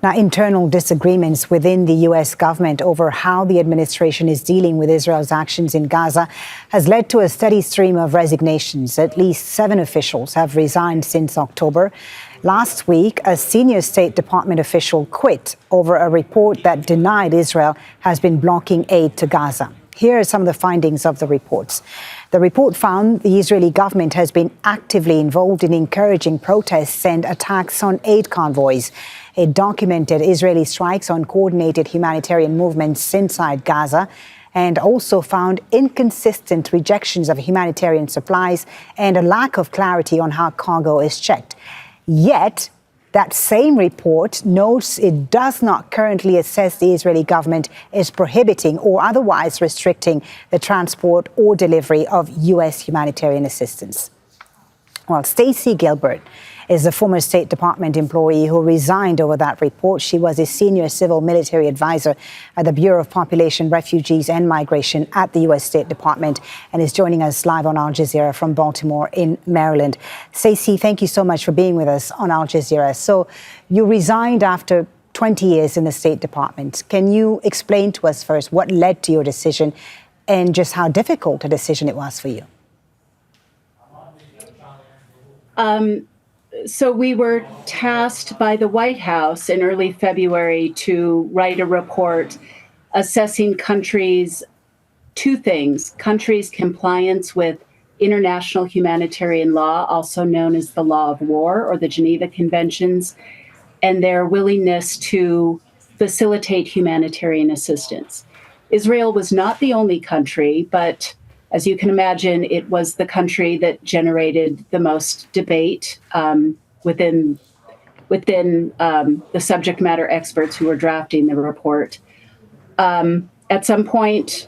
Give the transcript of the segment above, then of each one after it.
Now, internal disagreements within the U.S. government over how the administration is dealing with Israel's actions in Gaza has led to a steady stream of resignations. At least 7 officials have resigned since October. Last week, a senior State Department official quit over a report that denied Israel has been blocking aid to Gaza. Here are some of the findings of the reports. The report found the Israeli government has been actively involved in encouraging protests and attacks on aid convoys. It documented Israeli strikes on coordinated humanitarian movements inside Gaza and also found inconsistent rejections of humanitarian supplies and a lack of clarity on how cargo is checked. Yet, that same report notes it does not currently assess the Israeli government is prohibiting or otherwise restricting the transport or delivery of U.S. humanitarian assistance. Well, Stacy Gilbert is a former State Department employee who resigned over that report. She was a senior civil military advisor at the Bureau of Population, Refugees and Migration at the U.S. State Department and is joining us live on Al Jazeera from Baltimore in Maryland. Stacy, thank you so much for being with us on Al Jazeera. So you resigned after 20 years in the State Department. Can you explain to us first what led to your decision and just how difficult a decision it was for you? So we were tasked by the White House in early February to write a report assessing countries' two things: countries' compliance with international humanitarian law, also known as the law of war or the Geneva Conventions, and their willingness to facilitate humanitarian assistance. Israel was not the only country, but as you can imagine, it was the country that generated the most debate within the subject matter experts who were drafting the report. At some point,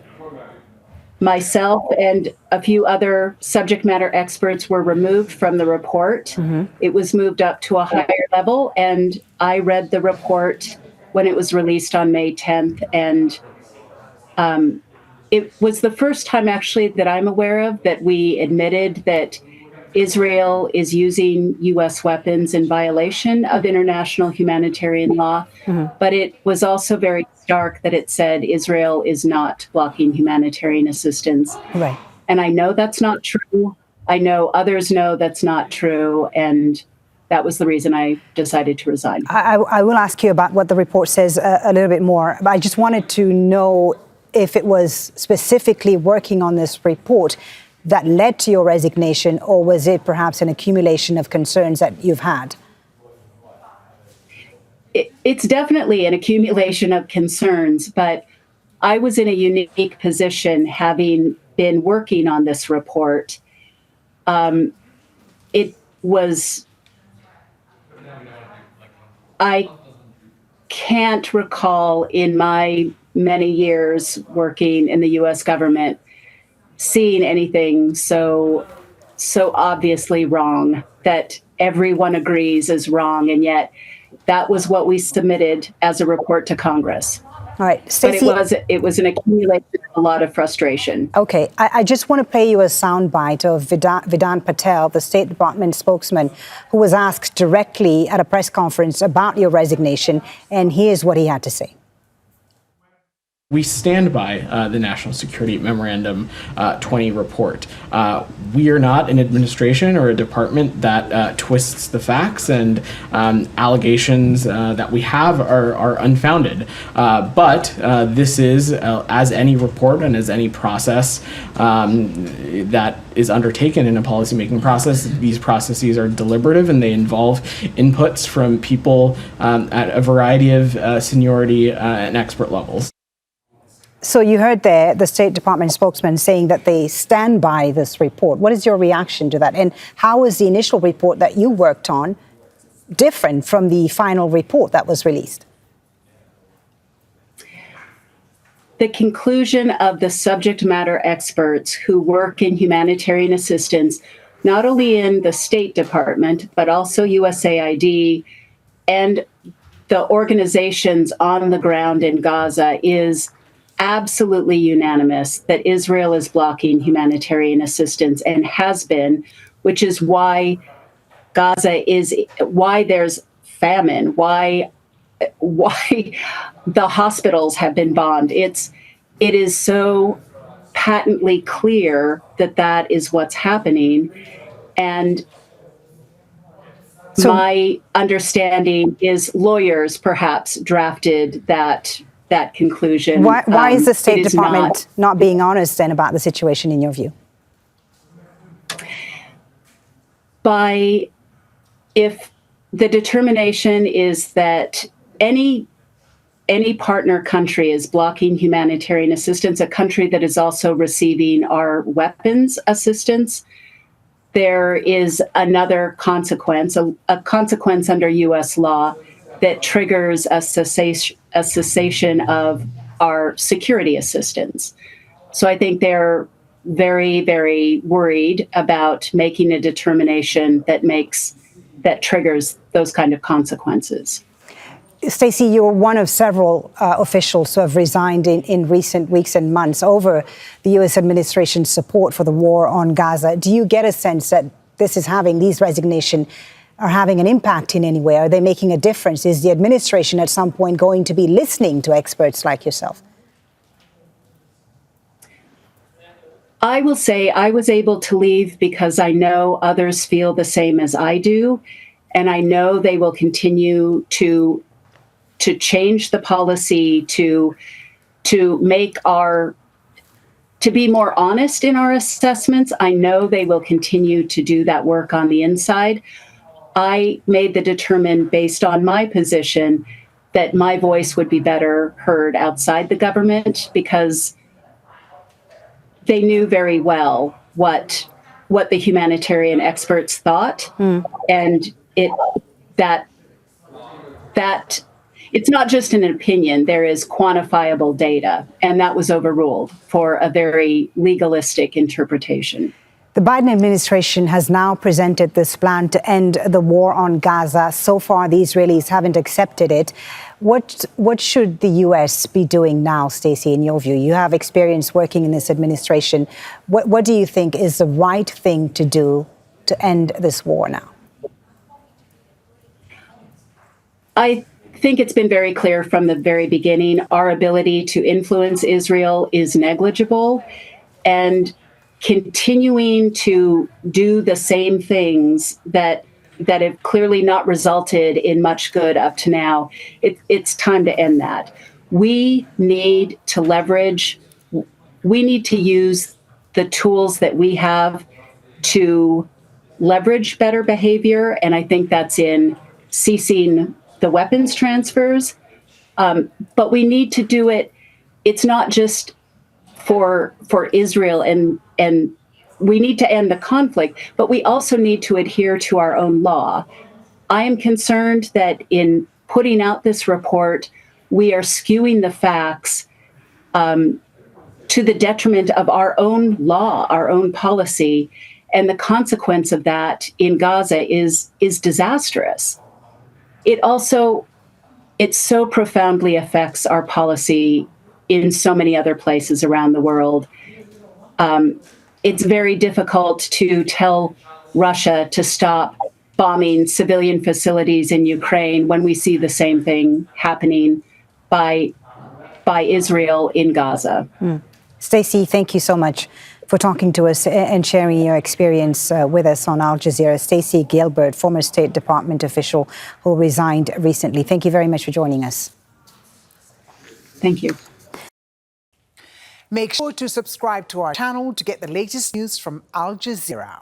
myself and a few other subject matter experts were removed from the report. Mm-hmm. It was moved up to a higher level, and I read the report when it was released on May 10th, and it was the first time, actually, that I'm aware of that we admitted that Israel is using U.S. weapons in violation of international humanitarian law. Mm-hmm. But it was also very stark that it said Israel is not blocking humanitarian assistance. Right. And I know that's not true. I know others know that's not true. And that was the reason I decided to resign. I will ask you about what the report says a little bit more, but I just wanted to know if it was specifically working on this report that led to your resignation, or was it perhaps an accumulation of concerns that you've had? It's definitely an accumulation of concerns, but I was in a unique position having been working on this report. It was, I can't recall in my many years working in the U.S. government seeing anything so obviously wrong that everyone agrees is wrong, and yet that was what we submitted as a report to Congress. All right, Stacey, but it was an accumulation of a lot of frustration. Okay, I just want to play you a soundbite of Vedant Patel, the State Department spokesman, who was asked directly at a press conference about your resignation, and here's what he had to say. We stand by the National Security Memorandum 20 report. We are not an administration or a department that twists the facts, and allegations that we have are unfounded. But this is, as any report and as any process that is undertaken in a policymaking process, these processes are deliberative and they involve inputs from people at a variety of seniority and expert levels. So you heard there the State Department spokesman saying that they stand by this report. What is your reaction to that? And how is the initial report that you worked on different from the final report that was released? The conclusion of the subject matter experts who work in humanitarian assistance, not only in the State Department, but also USAID and the organizations on the ground in Gaza, is absolutely unanimous that Israel is blocking humanitarian assistance and has been, which is why Gaza is, why there's famine, why why the hospitals have been bombed. It is so patently clear that that is what's happening. And my understanding is lawyers perhaps drafted that conclusion. Why is the State Department not being honest then about the situation in your view? If the determination is that any partner country is blocking humanitarian assistance, a country that is also receiving our weapons assistance, there is another consequence, a consequence under U.S. law that triggers a cessation of our security assistance. So I think they're very, very worried about making a determination that triggers those kind of consequences. Stacy, you're one of several officials who have resigned in recent weeks and months over the U.S. administration's support for the war on Gaza. Do you get a sense that these resignations are having an impact in any way? Are they making a difference? Is the administration at some point going to be listening to experts like yourself? I will say I was able to leave because I know others feel the same as I do, and I know they will continue to change the policy to be more honest in our assessments. I know they will continue to do that work on the inside. I made the determination based on my position that my voice would be better heard outside the government, because they knew very well what the humanitarian experts thought, and that it's not just an opinion. There is quantifiable data, and that was overruled for a very legalistic interpretation. The Biden administration has now presented this plan to end the war on Gaza. So far, the Israelis haven't accepted it. What should the U.S. be doing now, Stacy, in your view? You have experience working in this administration. What do you think is the right thing to do to end this war now? I think it's been very clear from the very beginning, our ability to influence Israel is negligible, and continuing to do the same things that have clearly not resulted in much good up to now, it's time to end that. We need to use the tools that we have to leverage better behavior, and I think that's in ceasing the weapons transfers, but we need to do it. It's not just for Israel, and we need to end the conflict, but we also need to adhere to our own law. I am concerned that in putting out this report, we are skewing the facts to the detriment of our own law, our own policy, and the consequence of that in Gaza is disastrous. It so profoundly affects our policy in so many other places around the world. It's very difficult to tell Russia to stop bombing civilian facilities in Ukraine when we see the same thing happening by Israel in Gaza. Stacy, thank you so much for talking to us and sharing your experience with us on Al Jazeera. Stacy Gilbert, former State Department official who resigned recently. Thank you very much for joining us. Thank you. Make sure to subscribe to our channel to get the latest news from Al Jazeera.